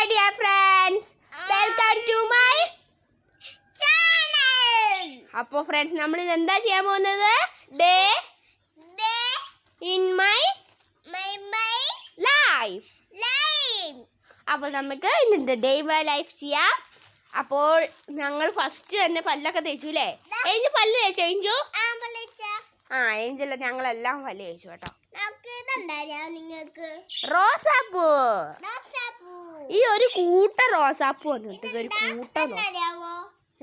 my dear friends, welcome to my channel. അപ്പോൾ friends നമ്മൾ ഇന്ന് എന്താ ചെയ്യാൻ പോകുന്നത്? Day in my life. അപ്പോൾ നമുക്ക് ഇന്ന് ഡേ മൈ ലൈഫ് ചെയ്യാം. അപ്പോൾ ഞങ്ങൾ ഫസ്റ്റ് തന്നെ പല്ലൊക്കെ തേച്ചു അല്ലേ? ഏഞ്ചു പല്ല് തേച്ചോ? ഏഞ്ചു ഏഞ്ചല്ല, ഞങ്ങളെല്ലാം പല്ല് തേച്ചു കേട്ടോ. റോസാപ്പൂ, ഈ ഒരു കൂട്ട റോസാപ്പൂ ആണ് കേട്ടത്. ഒരു കൂട്ട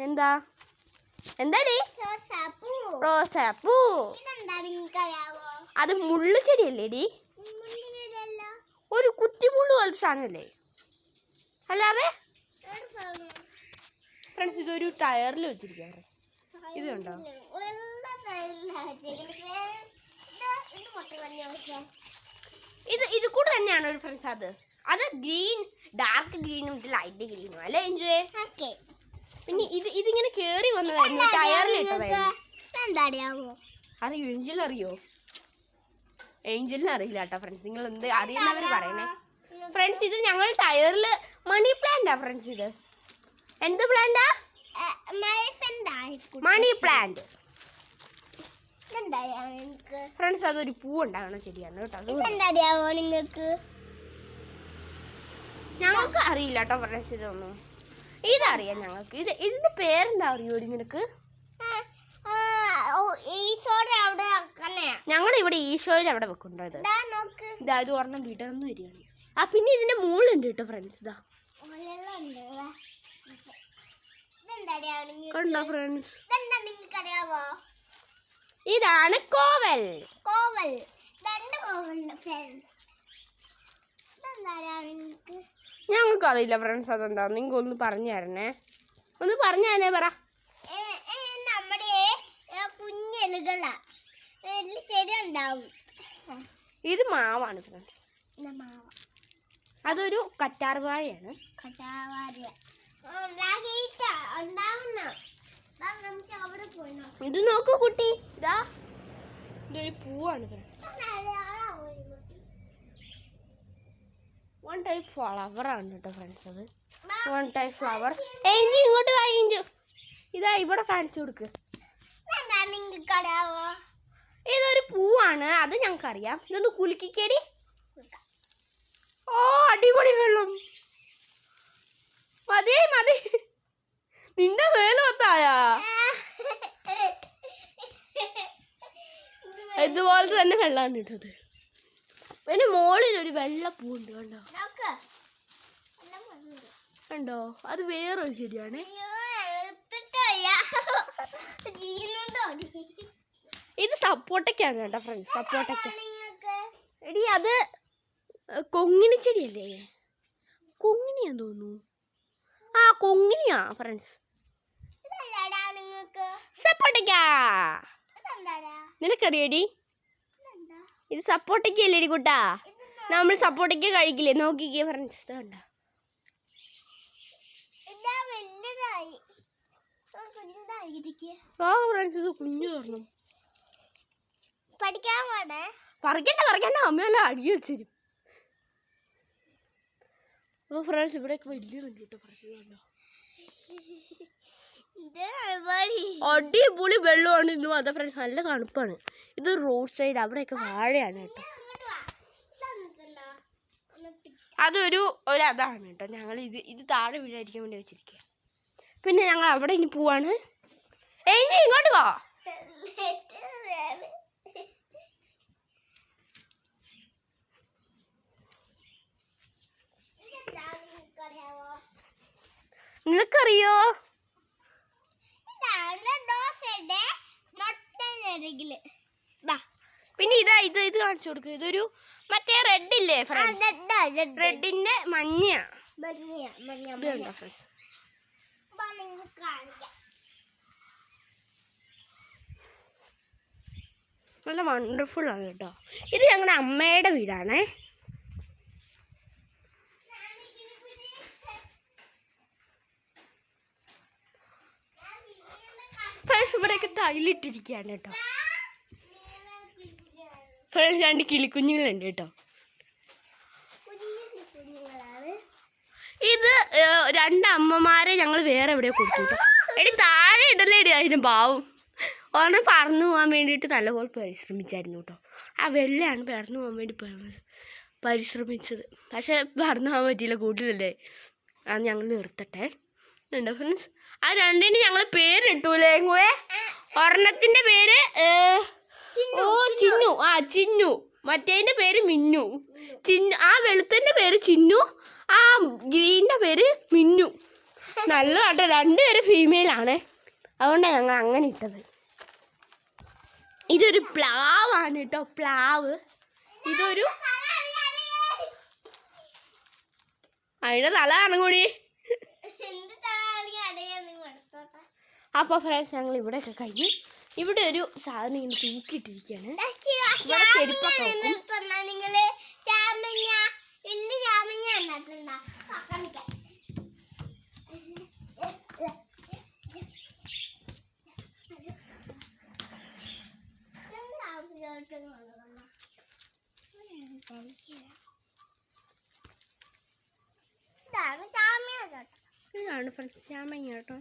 എന്താ എന്താടി റോസാപ്പൂ? അത് മുള്ളു ചെടിയല്ലേടി? ഒരു കുറ്റിമുള്ളു പോലത്തെ സാധനമല്ലേ? അല്ലാതെ ഫ്രണ്ട്സ് ഇതൊരു ടയറിൽ വെച്ചിരിക്കാറ്. ഇത് കണ്ടോ? ഇത് കൂടെ തന്നെയാണ് ഒരു ഫ്രണ്ട്സ്. അത് ഗ്രീൻ, ഡാർക്ക് ഗ്രീനും ലൈറ്റ് ഗ്രീനും അല്ലേ എൻജോയ്? പിന്നെ ഇതിങ്ങനെ കേറി വന്നതായിരുന്നു, ടയറിൽ ഇട്ടതായിരുന്നു. അറിയോ ഏഞ്ചൽ? അറിയോ? ഏഞ്ചലിന് അറിയില്ല കേട്ടോ ഫ്രണ്ട്സ്. നിങ്ങൾ എന്ത് അറിയുന്നവർ പറയണേ ഫ്രണ്ട്സ്. ഇത് ഞങ്ങൾ ടയറിൽ മണി പ്ലാന്റാ ഫ്രണ്ട്സ്. ഇത് എന്ത് പ്ലാന്റാ? Money plant friends. അതൊരു പൂ ഉണ്ടാകണം ചെടിയാണ് കേട്ടോ. നിങ്ങൾക്ക് ഞങ്ങൾക്ക് അറിയില്ല കേട്ടോ ഫ്രണ്ട്സ്. ഇതൊന്നും ഇതറിയാം ഞങ്ങൾക്ക്. ഇതിന്റെ പേരെന്താ അറിയോ നിനക്ക്? ഞങ്ങൾ ഇവിടെ ഈശോയിൽ അവിടെ വെക്കുന്നുണ്ടോ? ഇത് ഒരെണ്ണം വിടർന്നു വരികയാണ്. പിന്നെ ഇതിന്റെ മുകളിലുണ്ട് കേട്ടോ ഫ്രണ്ട്സ്. ഇതാ കണ്ടോ ഫ്രണ്ട്സ്? ഇതാണ് കോവൽ. ഞങ്ങൾക്കറിയില്ല ഫ്രണ്ട്സ് അതെന്താ. നിങ്ങൾ ഒന്ന് പറഞ്ഞു തരണേ, ഒന്ന് പറഞ്ഞു തരണേ. പറ. ഇത് മാവാണ് ഫ്രണ്ട്സ്. അതൊരു കറ്റാർ വാഴയാണ്. ഇത് നോക്കൂ കുട്ടി, ഇതൊരു പൂവാണ് ഫ്രണ്ട്സ്. വൺ ടൈപ്പ് ഫ്ലവർ ആണ് കേട്ടോ ഫ്രണ്ട്സ്. അത് വൺ ടൈപ്പ് ഫ്ലവർ. ഏഞ്ചു ഇങ്ങോട്ട് വാ. ഏഞ്ചു ഇതാ ഇവിടെ കാണിച്ചു കൊടുക്ക്. ഇതൊരു പൂവാണ്, അത് ഞങ്ങൾക്കറിയാം. ഇതൊന്ന് കുലുക്കിക്കേടി. ഓ അടിപൊളി വെള്ളം. മതി മതി, നിന്റെ വേലത്തായ ഇതുപോലത്തെ തന്നെ വെള്ളമാണ് ഇട്ടത്. പിന്നെ മോളിൽ ഒരു വെള്ള പൂവുണ്ട് കണ്ടോ? കണ്ടോ? അത് വേറൊരു ചെടിയാണ്. ഇത് സപ്പോട്ടയ്ക്കാണ് കേട്ടോ ഫ്രണ്ട്സ്. സപ്പോട്ടയ്ക്ക എടി, അത് കൊങ്ങിണി ചെടിയല്ലേ? കൊങ്ങിണിയാന്ന് തോന്നുന്നു. കൊങ്ങിണിയാ ഫ്രണ്ട്സ്. സപ്പോട്ടയ്ക്ക നിനക്കറിയടി? ഇത് സപ്പോട്ടയ്ക്ക അല്ലേടി കൂട്ടാ? നമ്മൾ സപ്പോട്ടയ്ക്ക കഴിക്കില്ലേ? നോക്കിക്കേ ഫ്രണ്ട്സ്. കണ്ട ഫ്രണ്ട്സ്, ഇത് കുഞ്ഞു തരണം. പറിക്കണ്ട അമ്മയെല്ലാം അടിയ വെച്ചരും. അപ്പൊ ഫ്രണ്ട്സ് ഇവിടെയൊക്കെ വലിയതുണ്ട് കേട്ടോ ഫ്രണ്ട്സ്. കണ്ടോ? അടിപൊളി വെള്ളമാണ് ഇന്നും. അതെ ഫ്രണ്ട്സ്, നല്ല തണുപ്പാണ്. ഇത് റോഡ് സൈഡ്, അവിടെയൊക്കെ വാഴയാണ് കേട്ടോ. അതൊരു അതാണ് കേട്ടോ. ഞങ്ങൾ ഇത് താഴെ വീഴാതിരിക്കാൻ വേണ്ടി വെച്ചിരിക്കുക. പിന്നെ ഞങ്ങൾ അവിടെ ഇനി പോവാണ്. ഇങ്ങോട്ട് പോ. നിനക്കറിയോ? പിന്നെ ഇത് കാണിച്ചു കൊടുക്കുക. ഇതൊരു മറ്റേ റെഡ് ഇല്ലേ ഫ്രണ്ട്സ്? റെഡിന്റെ മഞ്ഞ. നല്ല വണ്ടർഫുൾ ആണ് കേട്ടോ. ഇത് ഞങ്ങളുടെ അമ്മയുടെ വീടാണേ. ഇവിടെയൊക്കെ ടൈലിട്ടിരിക്കുകയാണ് കേട്ടോ. ഫ്രണ്ട്സ് 2 കിളിക്കുഞ്ഞുങ്ങളുണ്ട് കേട്ടോ. രണ്ട് അമ്മമാരെ ഞങ്ങൾ വേറെ എവിടെയോ കൊടുത്തു കേട്ടോ. എടി താഴെ ഇടല്ലേ എടി അതിന് പാവും. ഒരെണ്ണം പറന്നു പോകാൻ വേണ്ടിയിട്ട് നല്ലപോലെ പരിശ്രമിച്ചായിരുന്നു കേട്ടോ. ആ വെള്ളയാണ് പറന്നു പോകാൻ വേണ്ടി പരിശ്രമിച്ചത്. പക്ഷെ പറന്നു പോകാൻ പറ്റിയില്ല, കൂട്ടിലല്ലേ. അത് ഞങ്ങൾ നിർത്തട്ടെ. ഉണ്ടോ ഫ്രണ്ട്സ്? ആ രണ്ടിന് ഞങ്ങൾ പേരിട്ടൂലേ? ഒരെണ്ണത്തിൻ്റെ പേര് ചിന്നു. ചിന്നു. മറ്റേതിൻ്റെ പേര് മിന്നു. ആ വെളുത്തൻ്റെ പേര് ചിന്നു, ആ ഗ്രീനിൻ്റെ പേര് മിന്നു. നല്ലതാട്ടോ, രണ്ടുപേരും ഫീമെയിലാണ്. അതുകൊണ്ടാണ് ഞങ്ങൾ അങ്ങനെ ഇട്ടത്. ഇതൊരു പ്ലാവാണ് കേട്ടോ, പ്ലാവ്. ഇതൊരു അതിൻ്റെ തല കാണും കൂടി. അപ്പോൾ ഫ്രണ്ട്സ് ഞങ്ങൾ ഇവിടെയൊക്കെ കഴിഞ്ഞു. ഇവിടെ ഒരു സാധനം ഇങ്ങനെ തൂക്കിയിട്ടിരിക്കുകയാണ്. ഇവിടെ ചെരുപ്പൊക്കെ വെക്കും. ഇതാണ് ഫ്രണ്ട്സ് ചാമങ്ങ കേട്ടോ.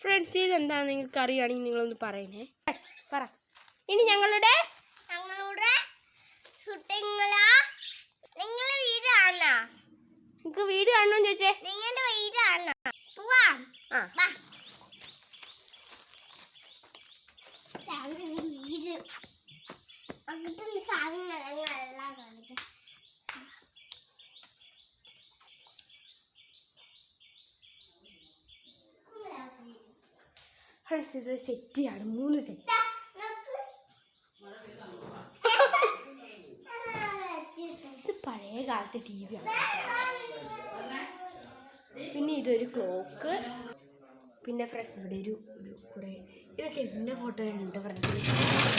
ഫ്രണ്ട്സ് ഇതെന്താണെന്ന് നിങ്ങൾക്ക് അറിയുകയാണെങ്കിൽ നിങ്ങളൊന്ന് പറയണേ. പറ. ഇനി ഞങ്ങളുടെ നിങ്ങൾക്ക് വീട് കാണണോ ചോദിച്ചേ? നിങ്ങളുടെ വീട് കാണണം. സെറ്റിയാണ്, 3 സെറ്റ്. ഇത് പഴയ കാലത്തെ TV ആണ്. പിന്നെ ഇതൊരു ക്ലോക്ക്. പിന്നെ ഫ്രണ്ട്സ് ഇവിടെ ഒരു കുറേ ഇതൊക്കെ എൻ്റെ ഫോട്ടോ ഉണ്ട് ഫ്രണ്ട്സ്.